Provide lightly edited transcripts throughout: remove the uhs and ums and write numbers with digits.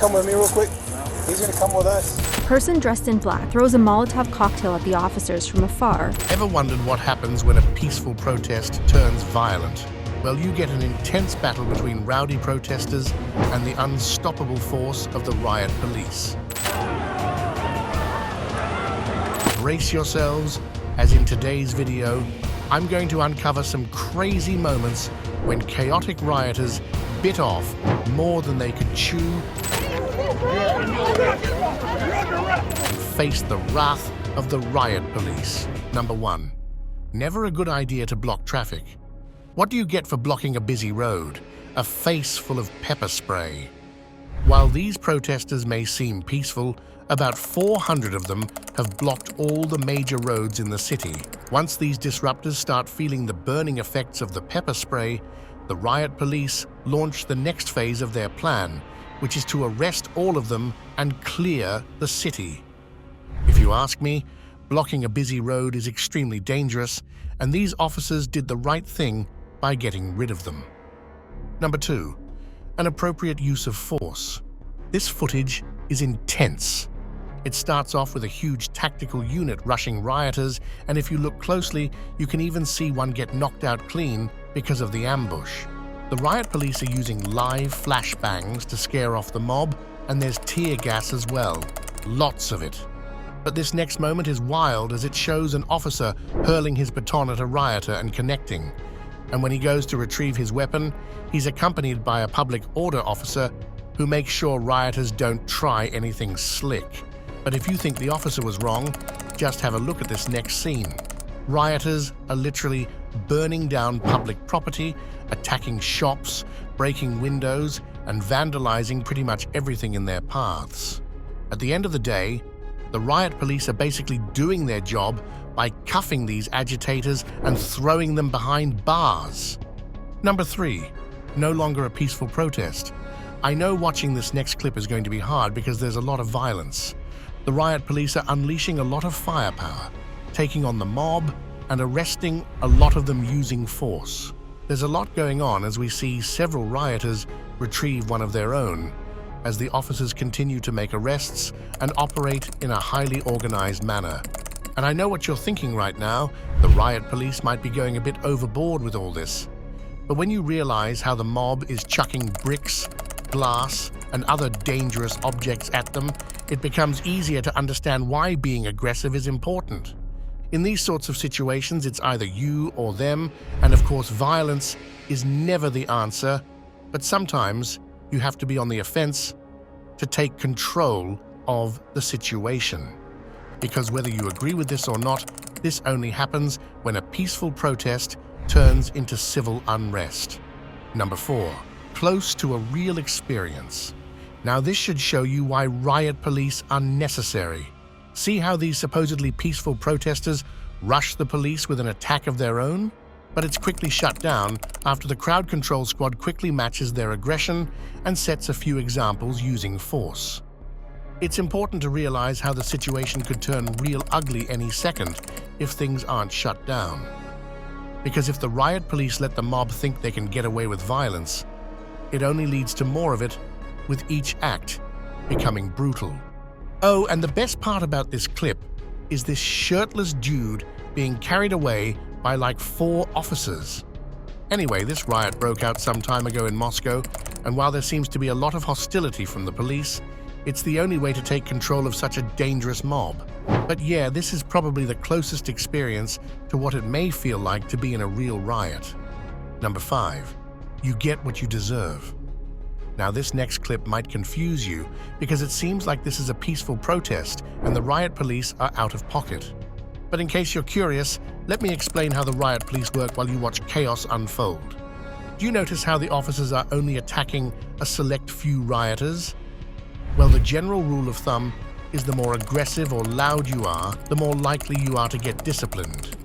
come with me real quick? He's gonna come with us. A person dressed in black throws a Molotov cocktail at the officers from afar. Ever wondered what happens when a peaceful protest turns violent? Well, you get an intense battle between rowdy protesters and the unstoppable force of the riot police. Brace yourselves, as in today's video, I'm going to uncover some crazy moments when chaotic rioters bit off more than they could chew and faced the wrath of the riot police. Number 1. Never a good idea to block traffic. What do you get for blocking a busy road? A face full of pepper spray. While these protesters may seem peaceful, about 400 of them have blocked all the major roads in the city. Once these disruptors start feeling the burning effects of the pepper spray, the riot police launch the next phase of their plan, which is to arrest all of them and clear the city. If you ask me, blocking a busy road is extremely dangerous, and these officers did the right thing by getting rid of them. Number 2. An appropriate use of force. This footage is intense. It starts off with a huge tactical unit rushing rioters, and if you look closely, you can even see one get knocked out clean because of the ambush. The riot police are using live flashbangs to scare off the mob, and there's tear gas as well. Lots of it. But this next moment is wild as it shows an officer hurling his baton at a rioter and connecting. And when he goes to retrieve his weapon, he's accompanied by a public order officer who makes sure rioters don't try anything slick. But if you think the officer was wrong, just have a look at this next scene. Rioters are literally burning down public property, attacking shops, breaking windows, and vandalizing pretty much everything in their paths. At the end of the day, the riot police are basically doing their job by cuffing these agitators and throwing them behind bars. Number 3. No longer a peaceful protest. I know watching this next clip is going to be hard because there's a lot of violence. The riot police are unleashing a lot of firepower, taking on the mob and arresting a lot of them using force. There's a lot going on as we see several rioters retrieve one of their own, as the officers continue to make arrests and operate in a highly organized manner. And I know what you're thinking right now, the riot police might be going a bit overboard with all this. But when you realize how the mob is chucking bricks, glass, and other dangerous objects at them, it becomes easier to understand why being aggressive is important. In these sorts of situations, it's either you or them, and of course violence is never the answer, but sometimes you have to be on the offense to take control of the situation. Because whether you agree with this or not, this only happens when a peaceful protest turns into civil unrest. Number 4. Close to a real experience. Now this should show you why riot police are necessary. See how these supposedly peaceful protesters rush the police with an attack of their own? But it's quickly shut down after the crowd control squad quickly matches their aggression and sets a few examples using force. It's important to realize how the situation could turn real ugly any second if things aren't shut down. Because if the riot police let the mob think they can get away with violence, it only leads to more of it, with each act becoming brutal. Oh, and the best part about this clip is this shirtless dude being carried away by like 4 officers. Anyway, this riot broke out some time ago in Moscow, and while there seems to be a lot of hostility from the police, it's the only way to take control of such a dangerous mob. But yeah, this is probably the closest experience to what it may feel like to be in a real riot. Number 5. You get what you deserve. Now this next clip might confuse you because it seems like this is a peaceful protest and the riot police are out of pocket. But in case you're curious, let me explain how the riot police work while you watch chaos unfold. Do you notice how the officers are only attacking a select few rioters? Well, the general rule of thumb is the more aggressive or loud you are, the more likely you are to get disciplined.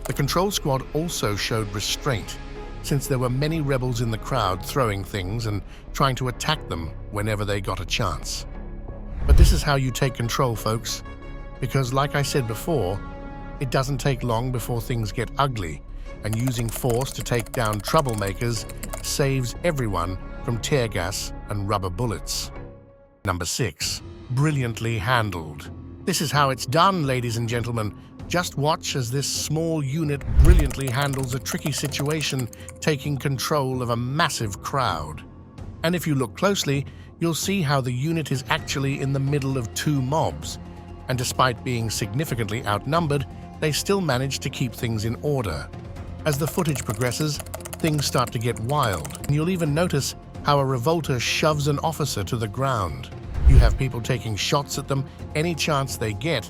The control squad also showed restraint, since there were many rebels in the crowd throwing things and trying to attack them whenever they got a chance. But this is how you take control, folks, because like I said before, it doesn't take long before things get ugly, and using force to take down troublemakers saves everyone from tear gas and rubber bullets. Number 6. Brilliantly handled. This is how it's done, ladies and gentlemen. Just watch as this small unit brilliantly handles a tricky situation, taking control of a massive crowd. And if you look closely, you'll see how the unit is actually in the middle of two mobs, and despite being significantly outnumbered, they still manage to keep things in order. As the footage progresses, things start to get wild, and you'll even notice how a revolter shoves an officer to the ground. You have people taking shots at them any chance they get,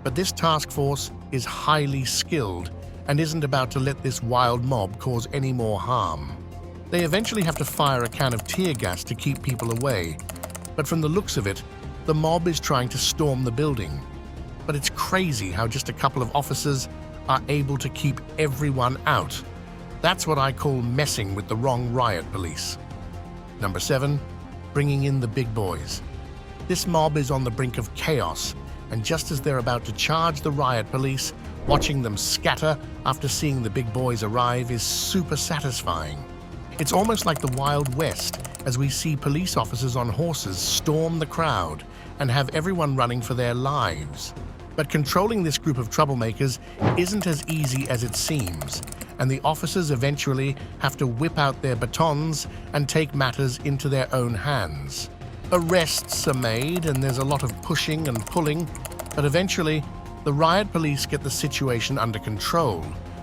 but this task force is highly skilled and isn't about to let this wild mob cause any more harm. They eventually have to fire a can of tear gas to keep people away, but from the looks of it, the mob is trying to storm the building. But it's crazy how just a couple of officers are able to keep everyone out. That's what I call messing with the wrong riot police. Number 7. Bringing in the big boys. This mob is on the brink of chaos, and just as they're about to charge the riot police, watching them scatter after seeing the big boys arrive is super satisfying. It's almost like the Wild West as we see police officers on horses storm the crowd and have everyone running for their lives. But controlling this group of troublemakers isn't as easy as it seems, and the officers eventually have to whip out their batons and take matters into their own hands. Arrests are made and there's a lot of pushing and pulling, but eventually the riot police get the situation under control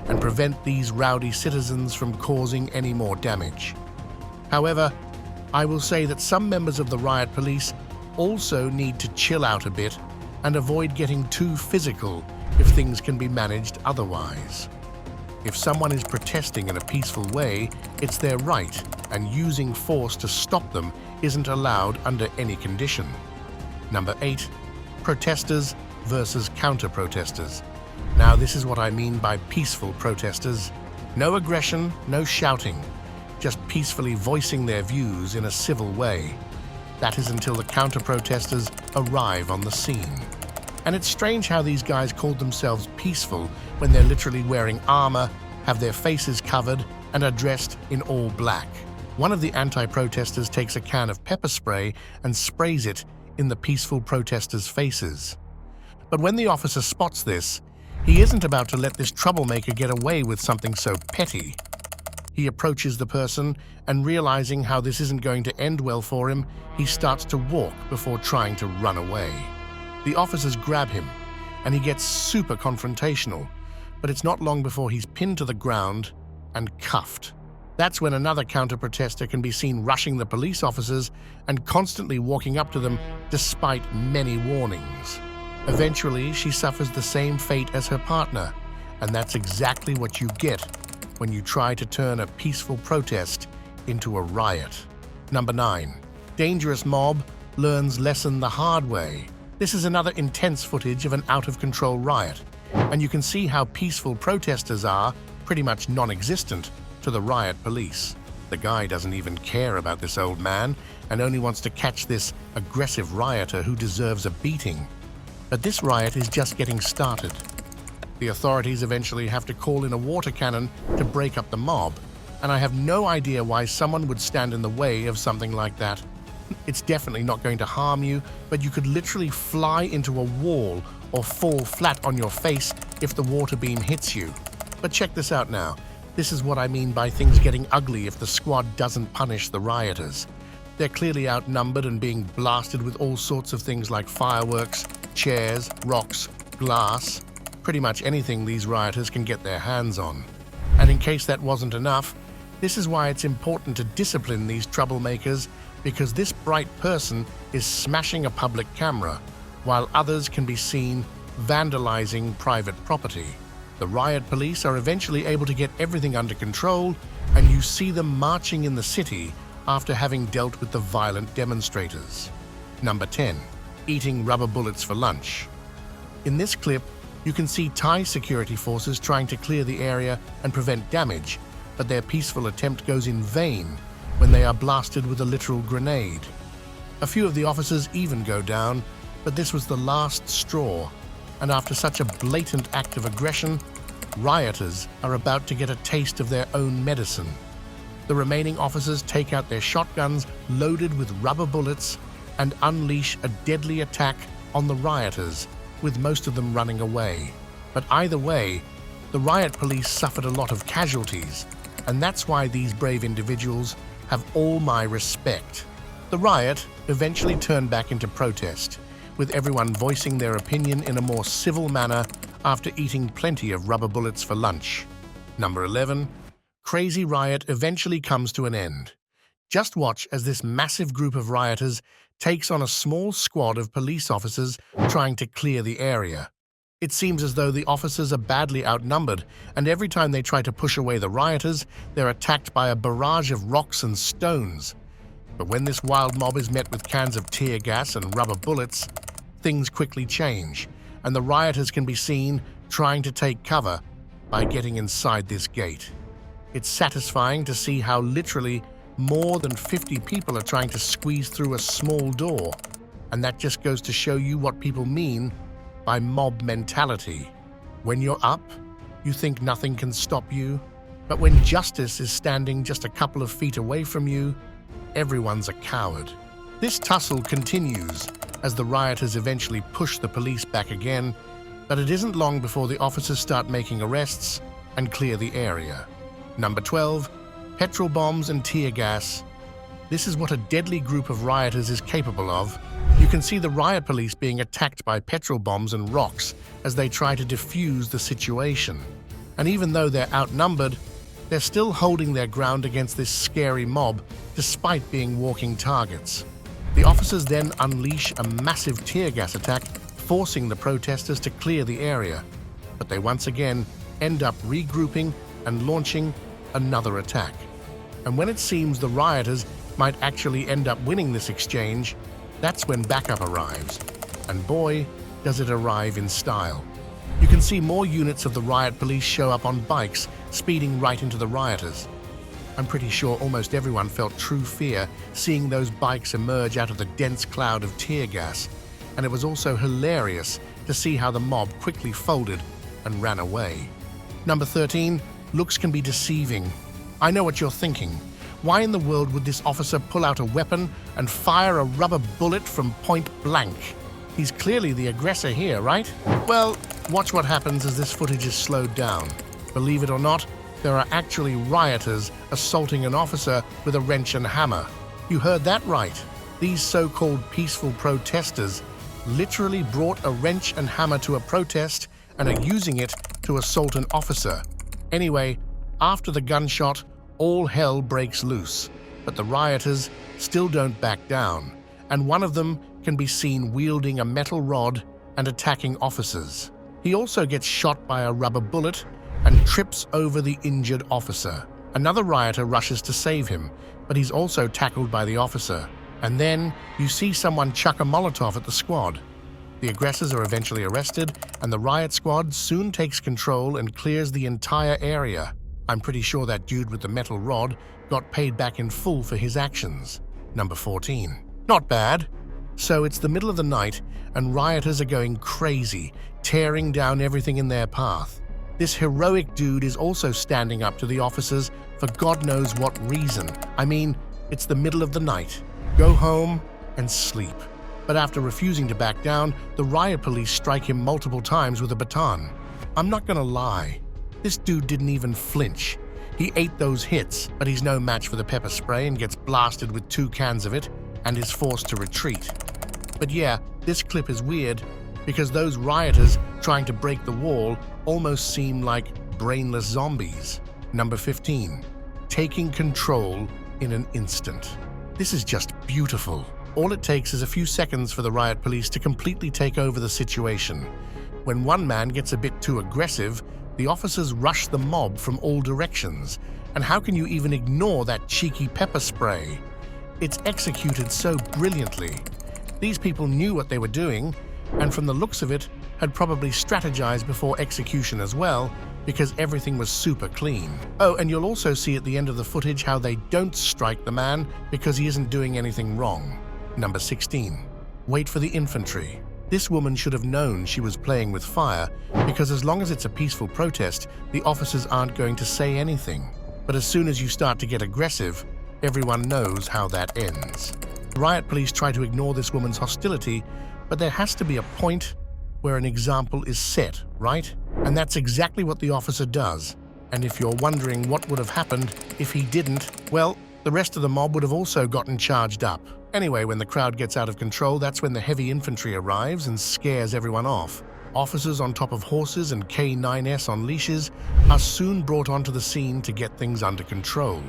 and prevent these rowdy citizens from causing any more damage. However, I will say that some members of the riot police also need to chill out a bit and avoid getting too physical if things can be managed otherwise. If someone is protesting in a peaceful way, it's their right, and using force to stop them isn't allowed under any condition. Number 8. Protesters versus counter-protesters. Now, this is what I mean by peaceful protesters. No aggression, no shouting, just peacefully voicing their views in a civil way. That is until the counter-protesters arrive on the scene. And it's strange how these guys called themselves peaceful when they're literally wearing armor, have their faces covered, and are dressed in all black. One of the anti-protesters takes a can of pepper spray and sprays it in the peaceful protesters' faces. But when the officer spots this, he isn't about to let this troublemaker get away with something so petty. He approaches the person, and realizing how this isn't going to end well for him, he starts to walk before trying to run away. The officers grab him, and he gets super confrontational, but it's not long before he's pinned to the ground and cuffed. That's when another counter-protester can be seen rushing the police officers and constantly walking up to them despite many warnings. Eventually, she suffers the same fate as her partner, and that's exactly what you get when you try to turn a peaceful protest into a riot. Number 9. Dangerous mob learns lesson the hard way. This is another intense footage of an out-of-control riot, and you can see how peaceful protesters are pretty much non-existent to the riot police. The guy doesn't even care about this old man and only wants to catch this aggressive rioter who deserves a beating. But this riot is just getting started. The authorities eventually have to call in a water cannon to break up the mob, and I have no idea why someone would stand in the way of something like that. It's definitely not going to harm you, but you could literally fly into a wall or fall flat on your face if the water beam hits you. But check this out now. This is what I mean by things getting ugly if the squad doesn't punish the rioters. They're clearly outnumbered and being blasted with all sorts of things like fireworks, chairs, rocks, glass, pretty much anything these rioters can get their hands on. And in case that wasn't enough, this is why it's important to discipline these troublemakers, because this bright person is smashing a public camera, while others can be seen vandalizing private property. The riot police are eventually able to get everything under control, and you see them marching in the city after having dealt with the violent demonstrators. Number 10. Eating rubber bullets for lunch. In this clip, you can see Thai security forces trying to clear the area and prevent damage, but their peaceful attempt goes in vain when they are blasted with a literal grenade. A few of the officers even go down, but this was the last straw, and after such a blatant act of aggression, rioters are about to get a taste of their own medicine. The remaining officers take out their shotguns loaded with rubber bullets and unleash a deadly attack on the rioters, with most of them running away. But either way, the riot police suffered a lot of casualties, and that's why these brave individuals have all my respect. The riot eventually turned back into protest, with everyone voicing their opinion in a more civil manner after eating plenty of rubber bullets for lunch. Number 11. Crazy riot eventually comes to an end. Just watch as this massive group of rioters takes on a small squad of police officers trying to clear the area. It seems as though the officers are badly outnumbered, and every time they try to push away the rioters, they're attacked by a barrage of rocks and stones. But when this wild mob is met with cans of tear gas and rubber bullets, things quickly change, and the rioters can be seen trying to take cover by getting inside this gate. It's satisfying to see how literally more than 50 people are trying to squeeze through a small door, and that just goes to show you what people mean by mob mentality. When you're up, you think nothing can stop you, but when justice is standing just a couple of feet away from you, everyone's a coward. This tussle continues as the rioters eventually push the police back again, but it isn't long before the officers start making arrests and clear the area. Number 12. Petrol bombs and tear gas. This is what a deadly group of rioters is capable of. You can see the riot police being attacked by petrol bombs and rocks as they try to defuse the situation. And even though they're outnumbered, they're still holding their ground against this scary mob despite being walking targets. The officers then unleash a massive tear gas attack, forcing the protesters to clear the area. But they once again end up regrouping and launching another attack. And when it seems the rioters might actually end up winning this exchange, that's when backup arrives. And boy, does it arrive in style. You can see more units of the riot police show up on bikes, speeding right into the rioters. I'm pretty sure almost everyone felt true fear seeing those bikes emerge out of the dense cloud of tear gas, and it was also hilarious to see how the mob quickly folded and ran away. Number 13. Looks can be deceiving. I know what you're thinking. Why in the world would this officer pull out a weapon and fire a rubber bullet from point blank? He's clearly the aggressor here, right? Well, watch what happens as this footage is slowed down. Believe it or not, there are actually rioters assaulting an officer with a wrench and hammer. You heard that right. These so-called peaceful protesters literally brought a wrench and hammer to a protest and are using it to assault an officer. Anyway, after the gunshot, all hell breaks loose, but the rioters still don't back down, and one of them can be seen wielding a metal rod and attacking officers. He also gets shot by a rubber bullet and trips over the injured officer. Another rioter rushes to save him, but he's also tackled by the officer. And then you see someone chuck a Molotov at the squad. The aggressors are eventually arrested, and the riot squad soon takes control and clears the entire area. I'm pretty sure that dude with the metal rod got paid back in full for his actions. Number 14. Not bad. So it's the middle of the night, and rioters are going crazy, tearing down everything in their path. This heroic dude is also standing up to the officers for God knows what reason. I mean, it's the middle of the night. Go home and sleep. But after refusing to back down, the riot police strike him multiple times with a baton. I'm not gonna lie, this dude didn't even flinch. He ate those hits, but he's no match for the pepper spray and gets blasted with 2 cans of it and is forced to retreat. But yeah, this clip is weird because those rioters trying to break the wall almost seem like brainless zombies. Number 15. Taking control in an instant. This is just beautiful. All it takes is a few seconds for the riot police to completely take over the situation. When one man gets a bit too aggressive, the officers rush the mob from all directions. And how can you even ignore that cheeky pepper spray? It's executed so brilliantly. These people knew what they were doing, and from the looks of it, had probably strategized before execution as well, because everything was super clean. Oh, and you'll also see at the end of the footage how they don't strike the man because he isn't doing anything wrong. Number 16. Wait for the infantry. This woman should have known she was playing with fire, because as long as it's a peaceful protest, the officers aren't going to say anything. But as soon as you start to get aggressive, everyone knows how that ends. Riot police try to ignore this woman's hostility, but there has to be a point where an example is set, right? And that's exactly what the officer does. And if you're wondering what would have happened if he didn't, well, the rest of the mob would have also gotten charged up. Anyway, when the crowd gets out of control, that's when the heavy infantry arrives and scares everyone off. Officers on top of horses and K9S on leashes are soon brought onto the scene to get things under control.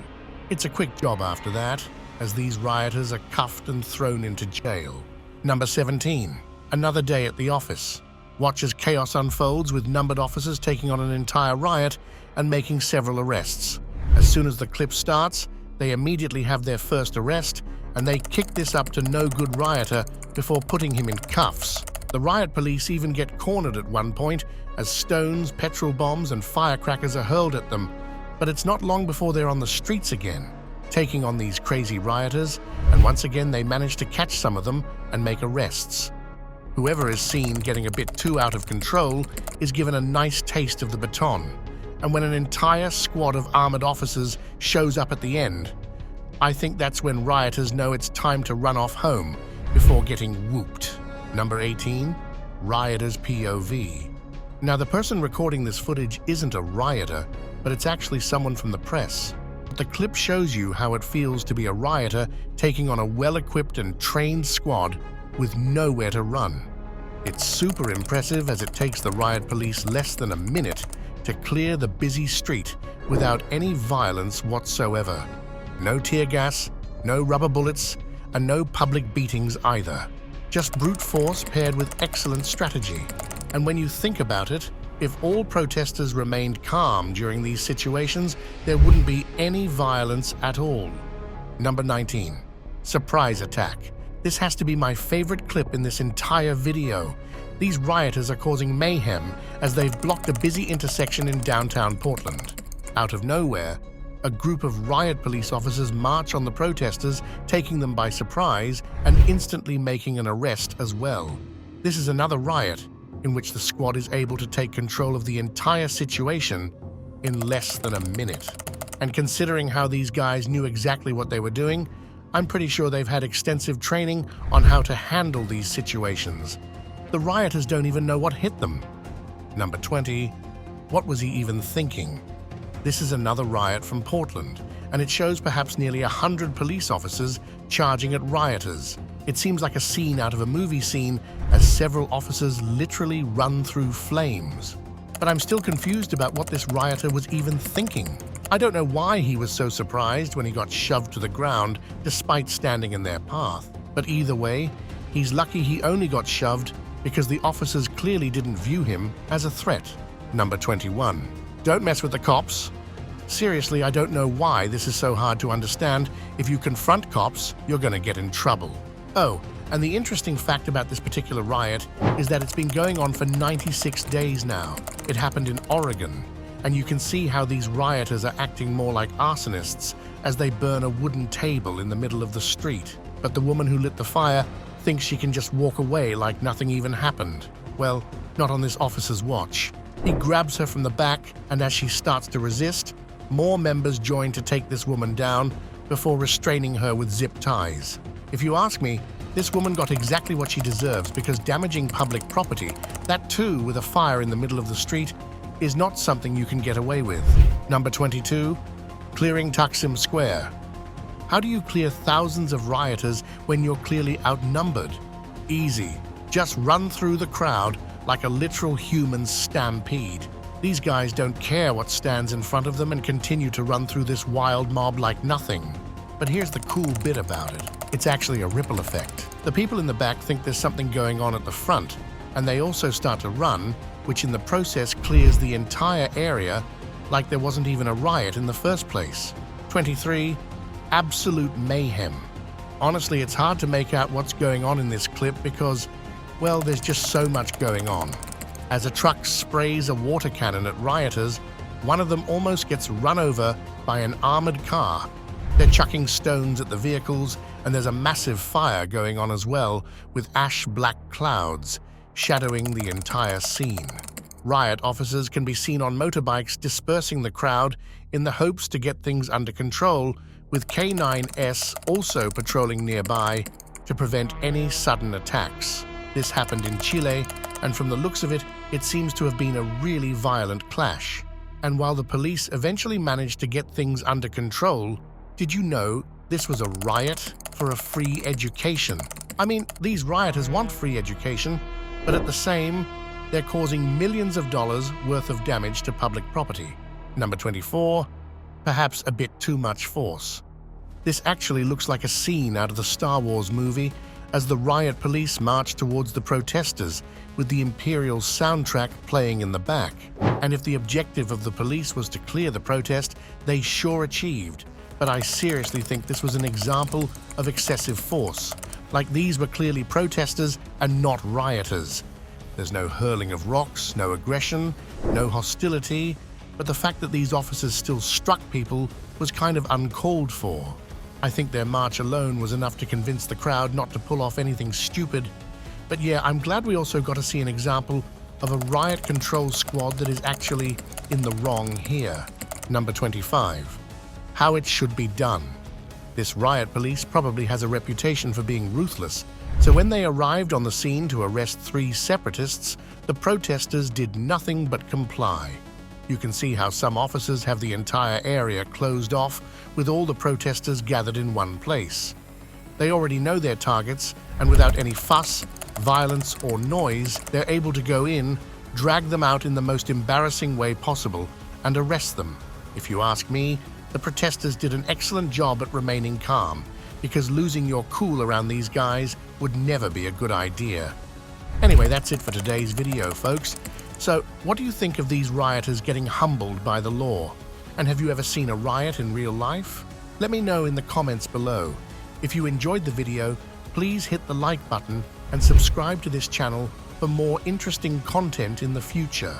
It's a quick job after that, as these rioters are cuffed and thrown into jail. Number 17. Another day at the office. Watch as chaos unfolds with numbered officers taking on an entire riot and making several arrests. As soon as the clip starts, they immediately have their first arrest, and they kick this up to no good rioter before putting him in cuffs. The riot police even get cornered at one point as stones, petrol bombs, and firecrackers are hurled at them, but it's not long before they're on the streets again, taking on these crazy rioters, and once again they manage to catch some of them and make arrests. Whoever is seen getting a bit too out of control is given a nice taste of the baton, and when an entire squad of armored officers shows up at the end, I think that's when rioters know it's time to run off home before getting whooped. Number 18. Rioters POV. Now, the person recording this footage isn't a rioter, but it's actually someone from the press. The clip shows you how it feels to be a rioter taking on a well-equipped and trained squad with nowhere to run. It's super impressive, as it takes the riot police less than a minute to clear the busy street without any violence whatsoever. No tear gas, no rubber bullets, and no public beatings either. Just brute force paired with excellent strategy. And when you think about it, if all protesters remained calm during these situations, there wouldn't be any violence at all. Number 19. Surprise attack. This has to be my favorite clip in this entire video. These rioters are causing mayhem as they've blocked a busy intersection in downtown Portland. Out of nowhere, a group of riot police officers march on the protesters, taking them by surprise and instantly making an arrest as well. This is another riot in which the squad is able to take control of the entire situation in less than a minute. And considering how these guys knew exactly what they were doing, I'm pretty sure they've had extensive training on how to handle these situations. The rioters don't even know what hit them. Number 20. What was he even thinking? This is another riot from Portland, and it shows perhaps nearly 100 police officers charging at rioters. It seems like a scene out of a movie scene as several officers literally run through flames. But I'm still confused about what this rioter was even thinking. I don't know why he was so surprised when he got shoved to the ground despite standing in their path. But either way, he's lucky he only got shoved because the officers clearly didn't view him as a threat. Number 21. Don't mess with the cops. Seriously, I don't know why this is so hard to understand. If you confront cops, you're going to get in trouble. Oh, and the interesting fact about this particular riot is that it's been going on for 96 days now. It happened in Oregon, and you can see how these rioters are acting more like arsonists as they burn a wooden table in the middle of the street. But the woman who lit the fire thinks she can just walk away like nothing even happened. Well, not on this officer's watch. He grabs her from the back, and as she starts to resist, more members join to take this woman down before restraining her with zip ties. If you ask me, this woman got exactly what she deserves, because damaging public property, that too with a fire in the middle of the street, is not something you can get away with. Number 22. Clearing Taksim Square. How do you clear thousands of rioters when you're clearly outnumbered? Easy. Just run through the crowd like a literal human stampede. These guys don't care what stands in front of them and continue to run through this wild mob like nothing. But here's the cool bit about it. It's actually a ripple effect. The people in the back think there's something going on at the front, and they also start to run, which in the process clears the entire area like there wasn't even a riot in the first place. 23. Absolute mayhem. Honestly, it's hard to make out what's going on in this clip because, well, there's just so much going on. As a truck sprays a water cannon at rioters, one of them almost gets run over by an armored car. They're chucking stones at the vehicles, and there's a massive fire going on as well, with ash-black clouds shadowing the entire scene. Riot officers can be seen on motorbikes dispersing the crowd in the hopes to get things under control, with K9S also patrolling nearby to prevent any sudden attacks. This happened in Chile, and from the looks of it, it seems to have been a really violent clash. And while the police eventually managed to get things under control, did you know this was a riot for a free education? I mean, these rioters want free education, but at the same, they're causing millions of dollars worth of damage to public property. Number 24, perhaps a bit too much force. This actually looks like a scene out of the Star Wars movie as the riot police march towards the protesters with the Imperial soundtrack playing in the back. And if the objective of the police was to clear the protest, they sure achieved. But I seriously think this was an example of excessive force. Like these were clearly protesters and not rioters. There's no hurling of rocks, no aggression, no hostility, but the fact that these officers still struck people was kind of uncalled for. I think their march alone was enough to convince the crowd not to pull off anything stupid. But yeah, I'm glad we also got to see an example of a riot control squad that is actually in the wrong here. Number 25. How it should be done. This riot police probably has a reputation for being ruthless, so when they arrived on the scene to arrest 3 separatists, the protesters did nothing but comply. You can see how some officers have the entire area closed off with all the protesters gathered in one place. They already know their targets, and without any fuss, violence, or noise, they're able to go in, drag them out in the most embarrassing way possible, and arrest them. If you ask me, the protesters did an excellent job at remaining calm, because losing your cool around these guys would never be a good idea. Anyway, that's it for today's video, folks. So, what do you think of these rioters getting humbled by the law? And have you ever seen a riot in real life? Let me know in the comments below. If you enjoyed the video, please hit the like button and subscribe to this channel for more interesting content in the future.